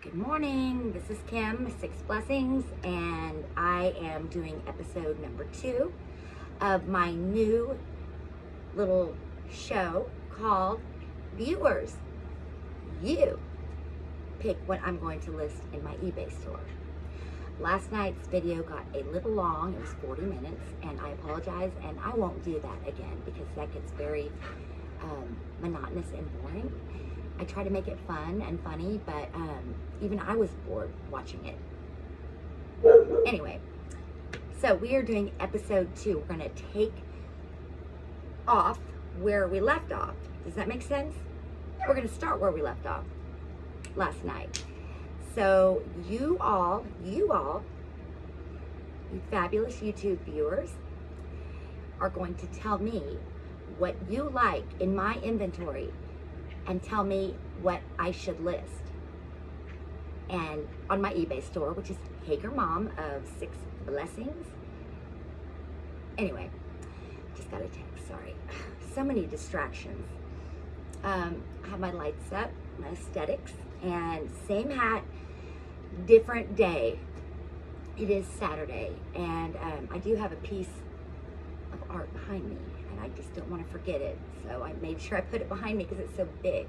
Good morning, this is Kim, Six Blessings, and I am doing episode number 2 of my new little show called Viewers. You pick what I'm going to list in my eBay store. Last night's video got a little long, it was 40 minutes, and I apologize, and I won't do that again because that gets very monotonous and boring. I try to make it fun and funny, but even I was bored watching it. Anyway, so we are doing episode 2. We're going to take off where we left off. Does that make sense? We're going to start where we left off last night. So you fabulous YouTube viewers, are going to tell me what you like in my inventory and tell me what I should list. And on my eBay store, which is Hager Mom of Six Blessings. Anyway, just got a text, sorry. So many distractions. I have my lights up, my aesthetics, and same hat, different day. It is Saturday, and I do have a piece of art behind me, and I just don't want to forget it. So I made sure I put it behind me because it's so big.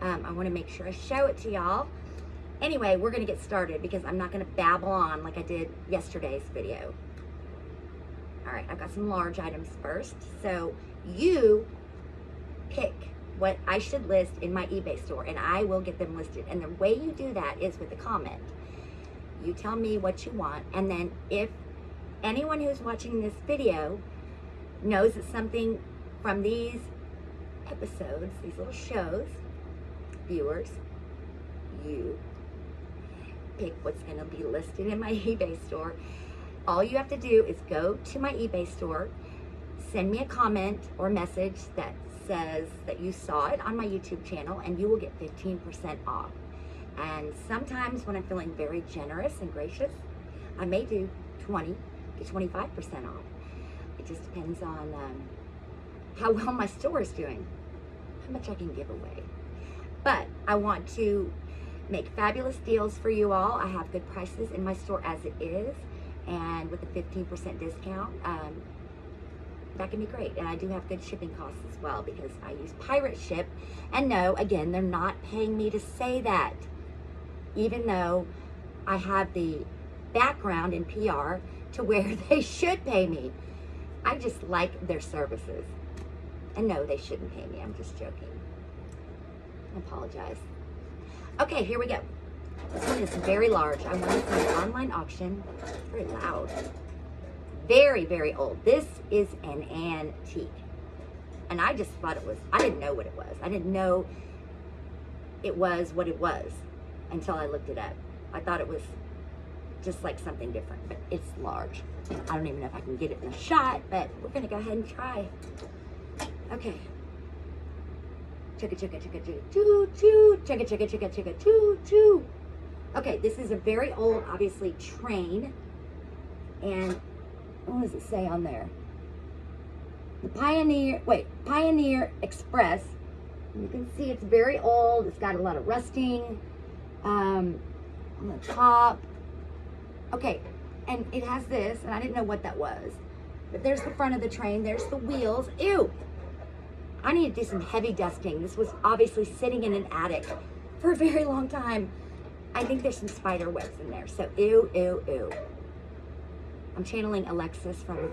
I want to make sure I show it to y'all. Anyway, we're going to get started because I'm not going to babble on like I did yesterday's video. All right, I've got some large items first. So you pick what I should list in my eBay store, and I will get them listed. And the way you do that is with a comment. You tell me what you want, and then if anyone who's watching this video knows that something from these episodes, these little shows, viewers, you pick what's going to be listed in my eBay store. All you have to do is go to my eBay store, send me a comment or message that says that you saw it on my YouTube channel, and you will get 15% off. And sometimes when I'm feeling very generous and gracious, I may do 20 to 25% off. It just depends on how well my store is doing, how much I can give away. But I want to make fabulous deals for you all. I have good prices in my store as it is, and with a 15% discount, that can be great. And I do have good shipping costs as well because I use Pirate Ship. And no, again, they're not paying me to say that, even though I have the background in PR to where they should pay me. I just like their services. And no, they shouldn't pay me. I'm just joking. I apologize. Okay, here we go. This one is very large. I won this in an online auction. It's very loud. Very, very old. This is an antique. And I just thought it was, I didn't know what it was. I didn't know it was what it was until I looked it up. I thought it was just like something different, but it's large. I don't even know if I can get it in a shot, but we're gonna go ahead and try. Okay. Chugga chugga chugga chugga choo choo. Chugga chugga chugga chugga choo choo. Okay, this is a very old, obviously, train. And what does it say on there? The Pioneer Express. You can see it's very old. It's got a lot of rusting on the top. Okay, and it has this, and I didn't know what that was. But there's the front of the train. There's the wheels. Ew! I need to do some heavy dusting. This was obviously sitting in an attic for a very long time. I think there's some spider webs in there. So, ew, ew, ew. I'm channeling Alexis from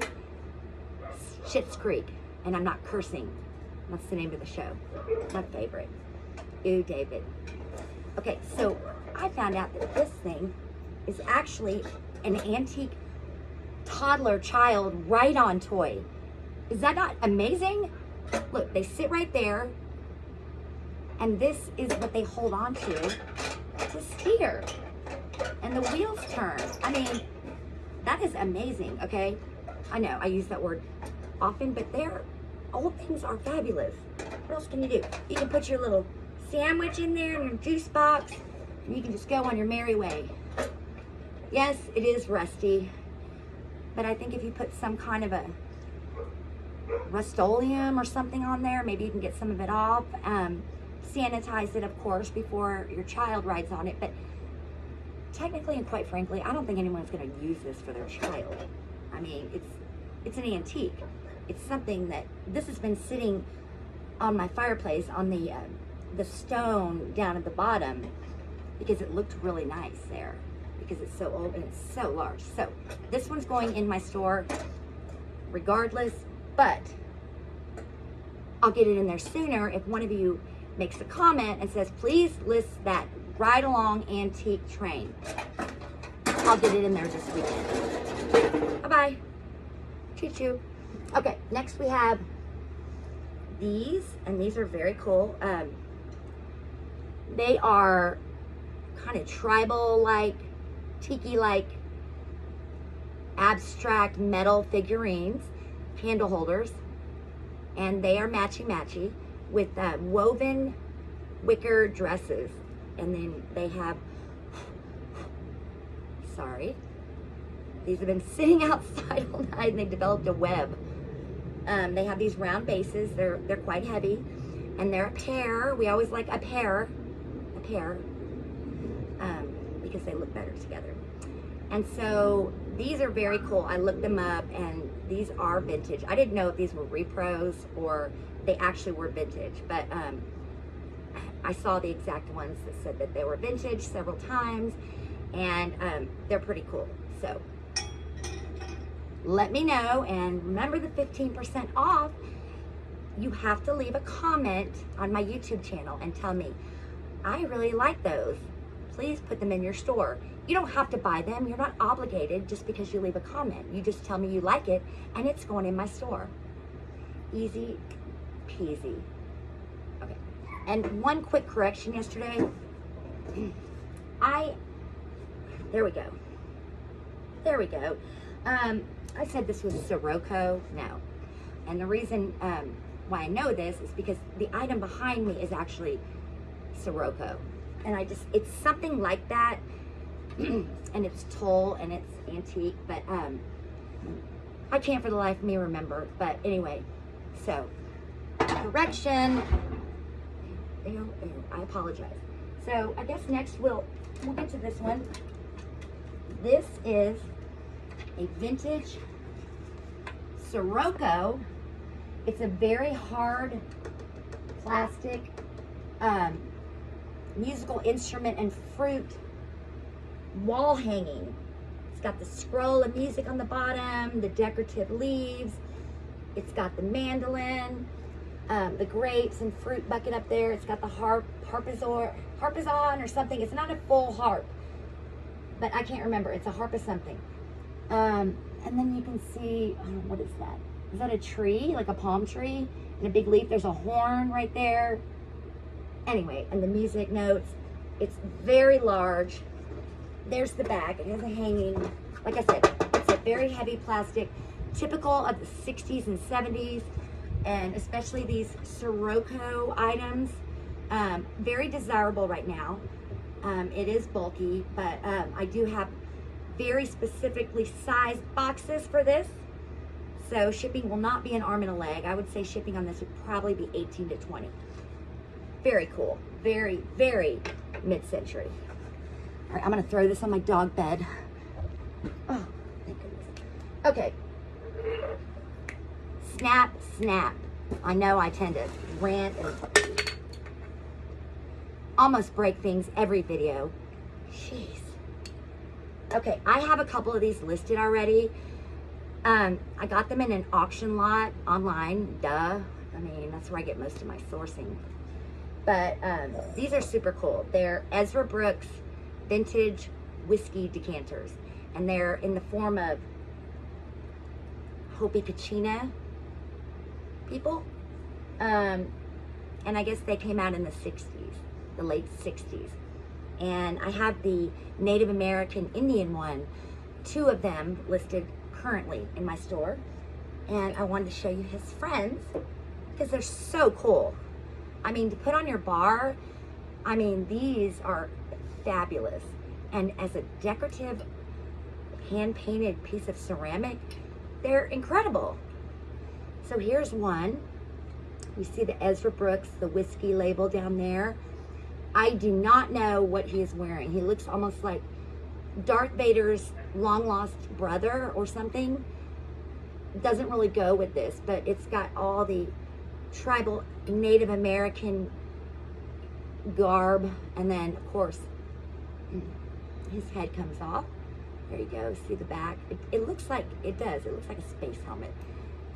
Schitt's Creek, and I'm not cursing. That's the name of the show. My favorite. Ew, David. Okay, so I found out that this thing is actually an antique toddler child ride-on toy. Is that not amazing? Look, they sit right there, and this is what they hold on to steer, and the wheels turn. I mean, that is amazing. Okay, I know I use that word often, but old things are fabulous. What else can you do? You can put your little sandwich in there and your juice box, and you can just go on your merry way. Yes, it is rusty, but I think if you put some kind of a Rust-Oleum or something on there, maybe you can get some of it off. sanitize it, of course, before your child rides on it. But technically and quite frankly, I don't think anyone's going to use this for their child. I mean, it's an antique. It's something that, this has been sitting on my fireplace on the stone down at the bottom because it looked really nice there, because it's so old and it's so large. So this one's going in my store regardless, but I'll get it in there sooner if one of you makes a comment and says, please list that ride along antique train. I'll get it in there this weekend. Bye-bye. Choo-choo. Okay, next we have these, and these are very cool. They are kind of tribal-like, tiki-like, abstract metal figurines, candle holders, and they are matchy-matchy with woven wicker dresses. And then they have, sorry, these have been sitting outside all night and they developed a web. They have these round bases. They're quite heavy, and they're a pair. We always like a pair, because they look better together. And so these are very cool. I looked them up, and these are vintage. I didn't know if these were repros or they actually were vintage, but I saw the exact ones that said that they were vintage several times, and they're pretty cool. So let me know, and remember the 15% off. You have to leave a comment on my YouTube channel and tell me, I really like those. Please put them in your store. You don't have to buy them. You're not obligated just because you leave a comment. You just tell me you like it, and it's going in my store. Easy peasy. Okay. And one quick correction yesterday. There we go. There we go. I said this was Sirocco. No. And the reason why I know this is because the item behind me is actually Sirocco. And it's something like that. And it's toll and it's antique, but I can't for the life of me remember. But anyway, so correction. Ew, I apologize. So I guess next we'll get to this one. This is a vintage Sirocco. It's a very hard plastic musical instrument and fruit wall hanging. It's got the scroll of music on the bottom, the decorative leaves. It's got the mandolin, the grapes and fruit bucket up there. It's got the harpazon or something. It's not a full harp, but I can't remember. It's a harp of something. And then you can see, what is that? Is that a tree, like a palm tree and a big leaf? There's a horn right there. Anyway, and the music notes. It's very large. There's the back. It has a hanging. Like I said, it's a very heavy plastic, typical of the 60s and 70s, and especially these Sirocco items. Very desirable right now. It is bulky, but I do have very specifically sized boxes for this. So shipping will not be an arm and a leg. I would say shipping on this would probably be 18 to 20. Very cool. Very, very mid-century. All right, I'm going to throw this on my dog bed. Oh, thank goodness. Okay. Snap, snap. I know I tend to rant and almost break things every video. Jeez. Okay, I have a couple of these listed already. I got them in an auction lot online. Duh. I mean, that's where I get most of my sourcing. But these are super cool. They're Ezra Brooks vintage whiskey decanters, and they're in the form of Hopi Kachina people. And I guess they came out in the 60s, the late 60s. And I have the Native American Indian one, 2 of them listed currently in my store. And I wanted to show you his friends because they're so cool. I mean, to put on your bar, I mean, these are fabulous. And as a decorative, hand-painted piece of ceramic, they're incredible. So here's one. You see the Ezra Brooks, the whiskey label down there. I do not know what he is wearing. He looks almost like Darth Vader's long lost brother or something. Doesn't really go with this, but it's got all the tribal Native American garb, and then of course his head comes off. There you go. See the back? It looks like, it does. It looks like a space helmet.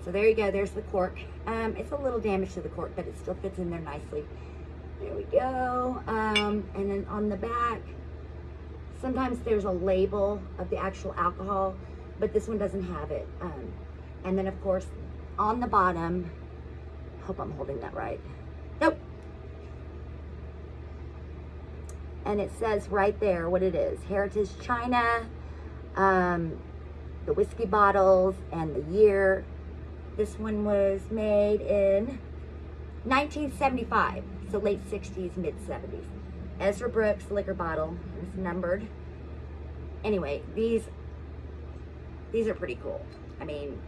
So there you go. There's the cork. It's a little damage to the cork, but it still fits in there nicely. There we go. And then on the back, sometimes there's a label of the actual alcohol, but this one doesn't have it. And then of course, on the bottom, hope I'm holding that right. Nope. And it says right there what it is. Heritage China, the whiskey bottles, and the year. This one was made in 1975, so late 60s, mid 70s. Ezra Brooks liquor bottle. It's numbered. Anyway, these are pretty cool. I mean,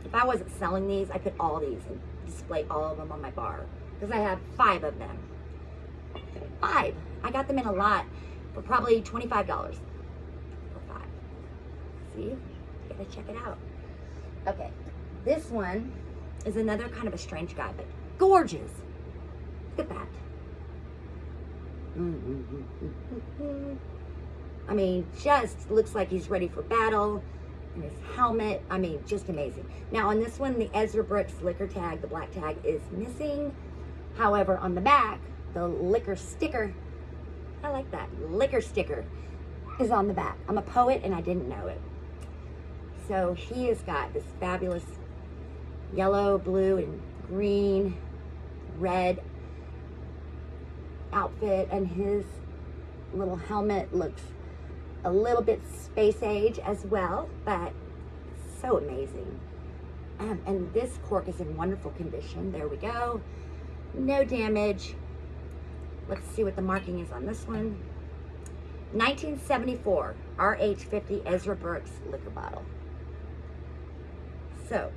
if I wasn't selling these, I'd put all these and display all of them on my bar, because I have 5 of them. 5. I got them in a lot for probably $25 for 5. See? You gotta check it out. Okay, this one is another kind of a strange guy, but gorgeous. Look at that. I mean, just looks like he's ready for battle. And his helmet, I mean, just amazing. Now on this one, the Ezra Brooks liquor tag, the black tag, is missing. However, on the back, the liquor sticker, I like that, liquor sticker is on the back. I'm a poet and I didn't know it. So he has got this fabulous yellow, blue, and green, red outfit, and his little helmet looks a little bit space age as well, but so amazing. And this cork is in wonderful condition. There we go. No damage. Let's see what the marking is on this one. 1974 RH50 Ezra Brooks liquor bottle. So,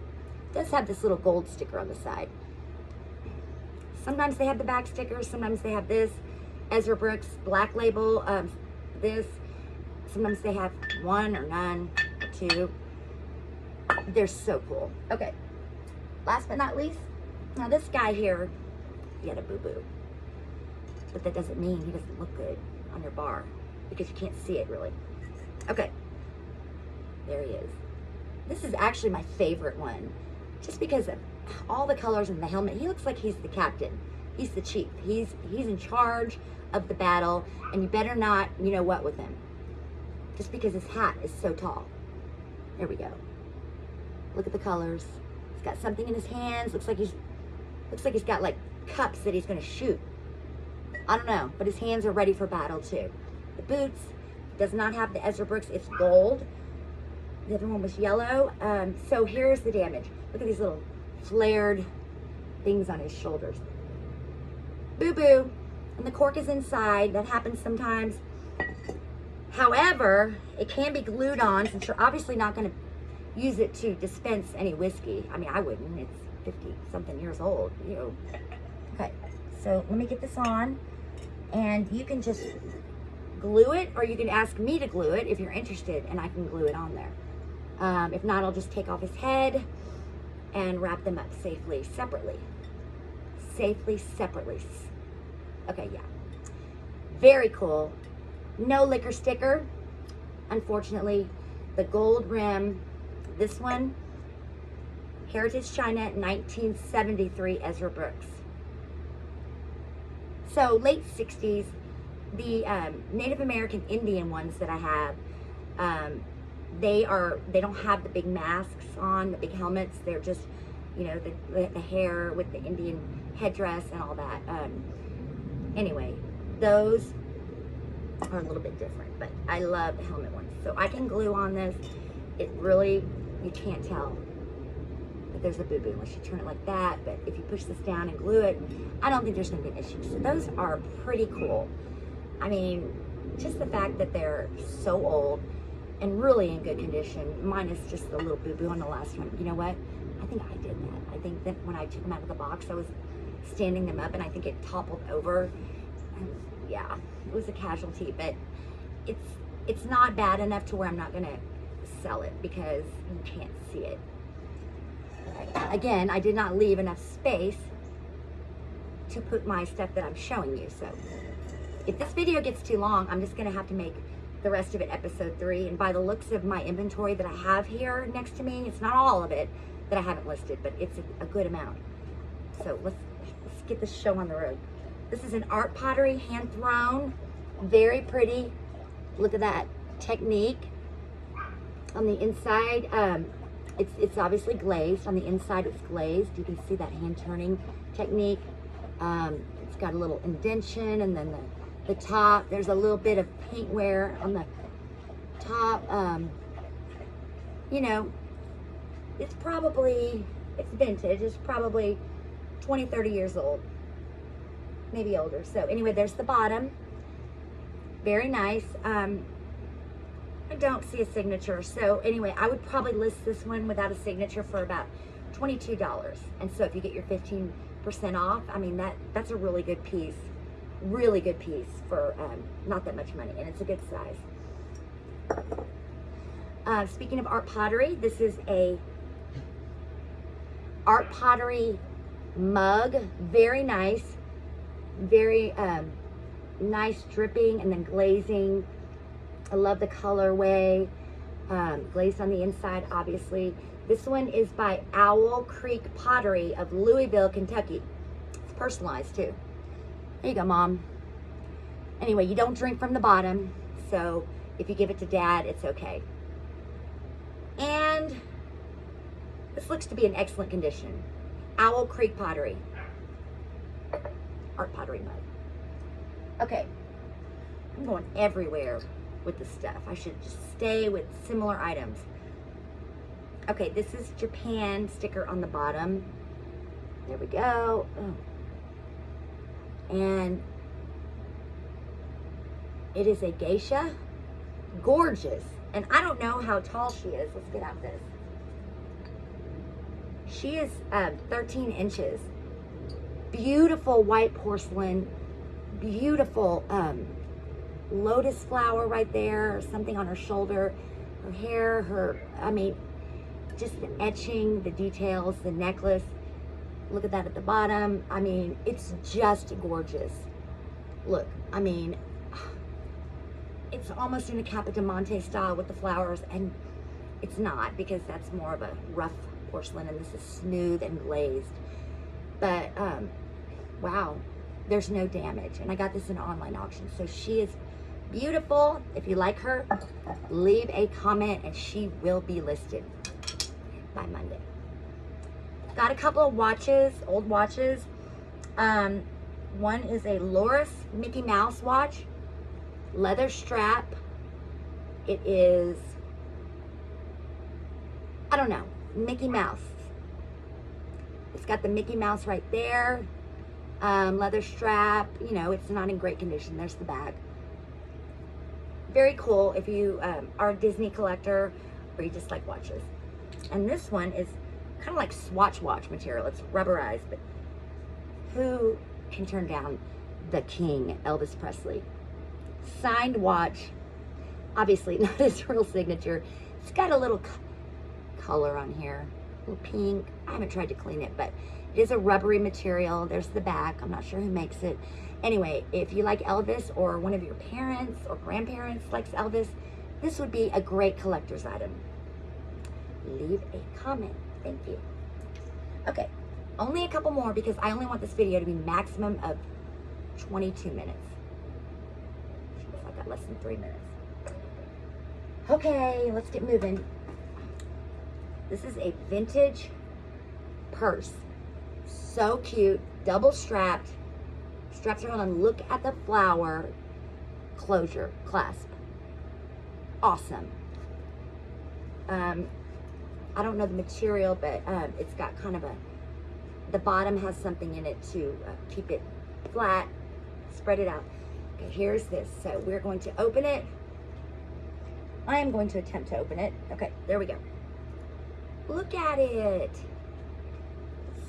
it does have this little gold sticker on the side. Sometimes they have the back stickers, sometimes they have this Ezra Brooks black label, this. Sometimes they have 1 or none or 2. They're so cool. Okay, last but not least, now this guy here, he had a boo-boo. But that doesn't mean he doesn't look good on your bar, because you can't see it really. Okay, there he is. This is actually my favorite one, just because of all the colors in the helmet. He looks like he's the captain. He's the chief. He's in charge of the battle, and you better not, you know what, with him. Just because his hat is so tall. There we go. Look at the colors. He's got something in his hands. Looks like he's got like cups that he's gonna shoot. I don't know, but his hands are ready for battle too. The boots does not have the Ezra Brooks. It's gold. The other one was yellow. So here's the damage. Look at these little flared things on his shoulders. Boo-boo. And the cork is inside. That happens sometimes. However, it can be glued on, since you're obviously not going to use it to dispense any whiskey. I mean, I wouldn't. It's 50-something years old, you know. Okay, so let me get this on. And you can just glue it, or you can ask me to glue it if you're interested, and I can glue it on there. If not, I'll just take off his head and wrap them up safely, separately. Safely, separately. Okay, yeah. Very cool. No liquor sticker, unfortunately. The gold rim, this one, Heritage China, 1973 Ezra Brooks. So late 60s, the Native American Indian ones that I have, they don't have the big masks on, the big helmets. They're just, you know, the hair with the Indian headdress and all that. Anyway, those are a little bit different, but I love the helmet ones. So I can glue on this. It really, you can't tell that there's a boo-boo unless you turn it like that. But if you push this down and glue it, I don't think there's gonna be an issue. So those are pretty cool. I mean, just the fact that they're so old and really in good condition, minus just the little boo-boo on the last one. You know what? I I think I did that. I think that when I took them out of the box, I was standing them up and I think it toppled over. And yeah, it was a casualty, but it's not bad enough to where I'm not gonna sell it because you can't see it. Okay. Again, I did not leave enough space to put my stuff that I'm showing you. So if this video gets too long, I'm just gonna have to make the rest of it episode 3. And by the looks of my inventory that I have here next to me, it's not all of it that I haven't listed, but it's a good amount. So let's get this show on the road. This is an art pottery, hand thrown, very pretty. Look at that technique. On the inside, it's obviously glazed. On the inside, it's glazed. You can see that hand turning technique. It's got a little indentation, and then the top, there's a little bit of paint wear on the top. You know, it's vintage. It's probably 20, 30 years old, maybe older. So anyway, there's the bottom. Very nice. I don't see a signature. So anyway, I would probably list this one without a signature for about $22. And so if you get your 15% off, I mean, that's a really good piece for not that much money, and it's a good size. Speaking of art pottery, this is a art pottery mug. Very nice, very nice dripping and then glazing. I love the colorway. Glazed on the inside, obviously. This one is by Owl Creek Pottery of Louisville, Kentucky. It's personalized too. There you go, Mom. Anyway, you don't drink from the bottom, so if you give it to Dad, it's okay. And this looks to be in excellent condition. Owl Creek Pottery. Art pottery mug. Okay, I'm going everywhere with the stuff. I should just stay with similar items. Okay, this is Japan sticker on the bottom. There we go. Oh. And it is a geisha. Gorgeous. And I don't know how tall she is. Let's get out this. She is 13 inches. Beautiful white porcelain. Beautiful lotus flower right there. Something on her shoulder. Her hair, I mean, just the etching, the details, the necklace. Look at that at the bottom. I mean, it's just gorgeous. Look, I mean, it's almost in a Capodimonte style with the flowers, and it's not, because that's more of a rough porcelain and this is smooth and glazed. But wow, there's no damage. And I got this in an online auction. So she is beautiful. If you like her, leave a comment and she will be listed by Monday. Got a couple of watches, old watches. One is a Loris Mickey Mouse watch, leather strap. It is, I don't know, Mickey Mouse. It's got the Mickey Mouse right there. Leather strap, you know, it's not in great condition. There's the bag. Very cool if you are a Disney collector or you just like watches. And this one is kind of like Swatch watch material. It's rubberized, but who can turn down the king, Elvis Presley? Signed watch, obviously not his real signature. It's got a little color on here, a little pink. I haven't tried to clean it, but it is a rubbery material. There's the back. I'm not sure who makes it. Anyway, if you like Elvis or one of your parents or grandparents likes Elvis, this would be a great collector's item. Leave a comment. Thank you. Okay, only a couple more because I only want this video to be maximum of 22 minutes. I got less than 3 minutes. Okay, let's get moving. This is a vintage purse. So cute, double strapped. Straps are on. Look at the flower closure, clasp. Awesome. I don't know the material, but it's got kind of the bottom has something in it to keep it flat, spread it out. Okay, here's this. So we're going to open it. I am going to attempt to open it. Okay, there we go. Look at it.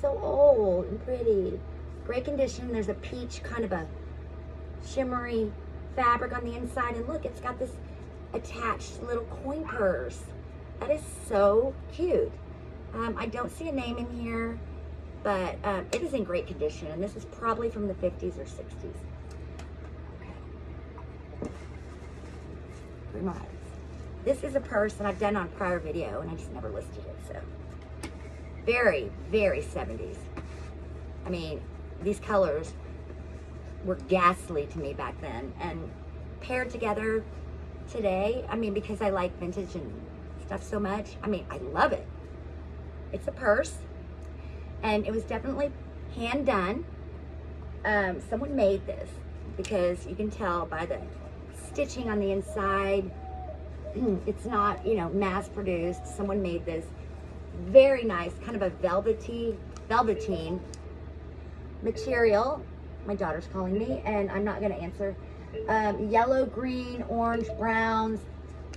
so old and pretty. Great condition. There's a peach, kind of a shimmery fabric on the inside. And look, it's got this attached little coin purse. That is so cute. I don't see a name in here, but it is in great condition. And this is probably from the 50s or 60s. Okay. Reminds. This is a purse that I've done on prior video, and I just never listed it. So very, very 70s. I mean, these colors were ghastly to me back then, and paired together today, I mean, because I like vintage and stuff so much, I mean, I love it. It's a purse, and it was definitely hand done. Someone made this, because you can tell by the stitching on the inside, it's not, you know, mass produced. Someone made this. Very nice, kind of a velveteen material. My daughter's calling me, and I'm not going to answer. Yellow, green, orange, browns.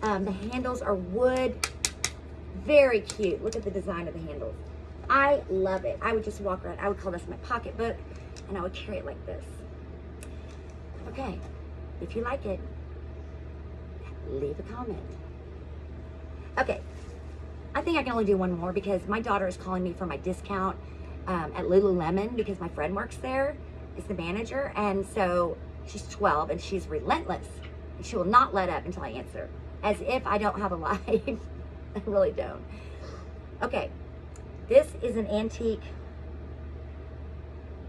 The handles are wood. Very cute. Look at the design of the handles. I love it. I would just walk around. I would call this my pocketbook, and I would carry it like this. Okay, if you like it, leave a comment. Okay, I think I can only do one more, because my daughter is calling me for my discount at Lululemon, because my friend works there, is the manager, and so she's 12 and she's relentless, and she will not let up until I answer, as if I don't have a life. I really don't. Okay, this is an antique,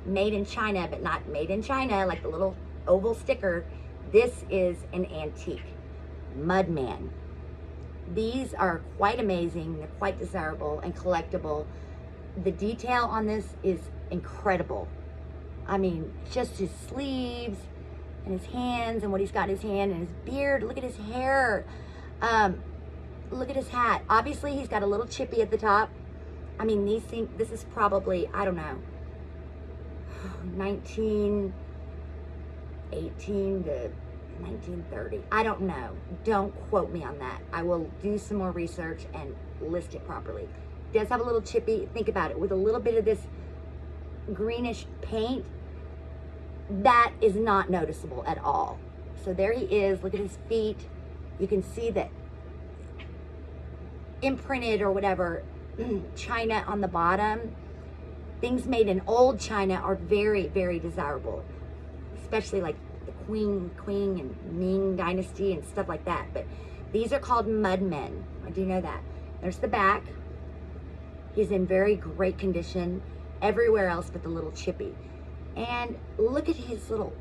made in China, but not made in China, like the little oval sticker. This is an antique Mudman. These are quite amazing. They're quite desirable and collectible. The detail on this is incredible. I mean, just his sleeves and his hands and what he's got in his hand and his beard. Look at his hair. Look at his hat. Obviously, he's got a little chippy at the top. I mean, these things, this is probably, I don't know, 1918 to 1930. I don't know. Don't quote me on that. I will do some more research and list it properly. It does have a little chippy. Think about it. With a little bit of this greenish paint, that is not noticeable at all. So there he is. Look at his feet. You can see that imprinted or whatever China on the bottom. Things made in old China are very, very desirable, especially like the Qing and Ming dynasty and stuff like that. But these are called Mudmen. I do know that. There's the back. He's in very great condition everywhere else but the little chippy. And look at his little,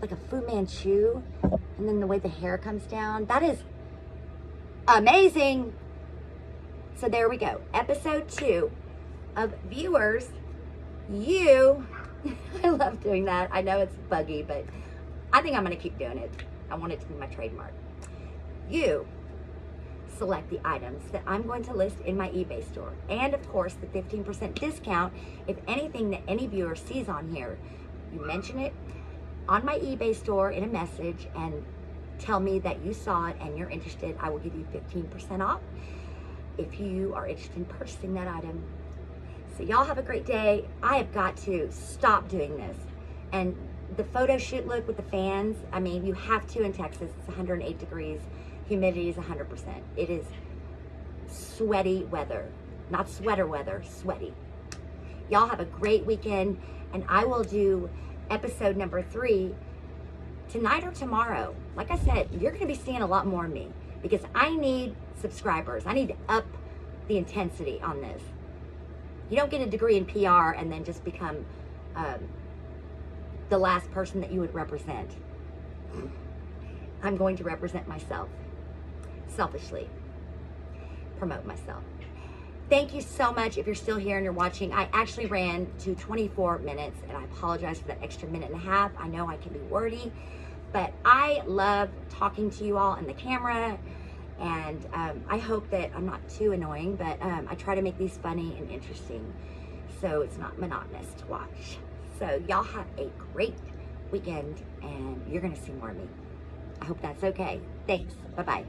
like a Fu Manchu, and then the way the hair comes down. That is amazing. So there we go. Episode 2 of Viewers. You, I love doing that. I know it's buggy, but I think I'm going to keep doing it. I want it to be my trademark. You select the items that I'm going to list in my eBay store. And of course, the 15% discount if anything that any viewer sees on here. You mention it on my eBay store in a message and tell me that you saw it and you're interested. I will give you 15% off if you are interested in purchasing that item. So y'all have a great day. I have got to stop doing this. And the photo shoot look with the fans, I mean, you have to in Texas. It's 108 degrees. Humidity is 100%. It is sweaty weather. Not sweater weather, sweaty. Y'all have a great weekend, and I will do episode number 3 tonight or tomorrow. Like I said, you're going to be seeing a lot more of me because I need subscribers. I need to up the intensity on this. You don't get a degree in PR and then just become the last person that you would represent. I'm going to represent myself. Selfishly. Promote myself. Thank you so much if you're still here and you're watching. I actually ran to 24 minutes and I apologize for that extra minute and a half. I know I can be wordy, but I love talking to you all on the camera, and I hope that I'm not too annoying, but I try to make these funny and interesting so it's not monotonous to watch. So y'all have a great weekend and you're gonna see more of me. I hope that's okay. Thanks. Bye-bye.